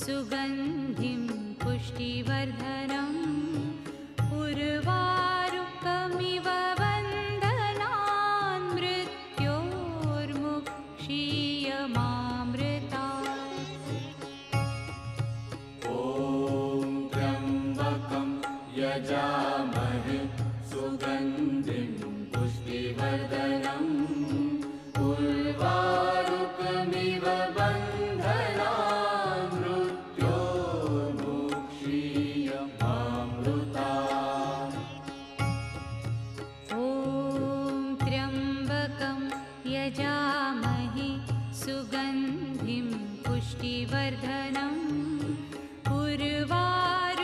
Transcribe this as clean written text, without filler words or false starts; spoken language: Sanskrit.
सुगन्धिं पुष्टिवर्धनम् उर्वारुकमिव वन्दनान् मृत्योर्मुक्षीयमामृतात्। ॐ त्र्यम्बकं यजामहे सुगन्धिं पुष्टिवर्धनम् उर्वारुकमिव बन्धनान् मृत्योर्मुक्षीयमामृतात्। ॐ त्र्यम्बकं यजामहे सुगन्धिं पुष्टिवर्धनम् उर्वारुकमिव